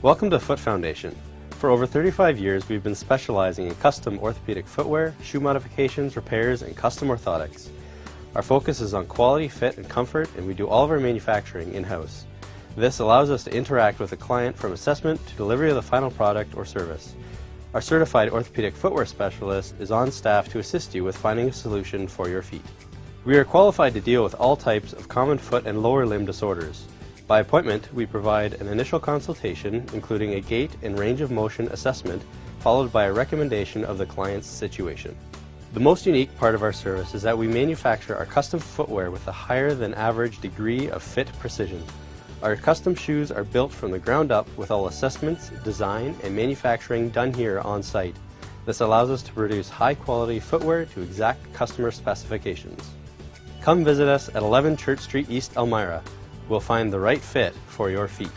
Welcome to Foot Foundation. For over 35 years, we've been specializing in custom orthopedic footwear, shoe modifications, repairs, and custom orthotics. Our focus is on quality, fit, and comfort, and we do all of our manufacturing in-house. This allows us to interact with the client from assessment to delivery of the final product or service. Our certified orthopedic footwear specialist is on staff to assist you with finding a solution for your feet. We are qualified to deal with all types of common foot and lower limb disorders. By appointment, we provide an initial consultation, including a gait and range of motion assessment, followed by a recommendation of the client's situation. The most unique part of our service is that we manufacture our custom footwear with a higher than average degree of fit precision. Our custom shoes are built from the ground up with all assessments, design, and manufacturing done here on site. This allows us to produce high quality footwear to exact customer specifications. Come visit us at 11 Church Street East, Elmira. We'll find the right fit for your feet.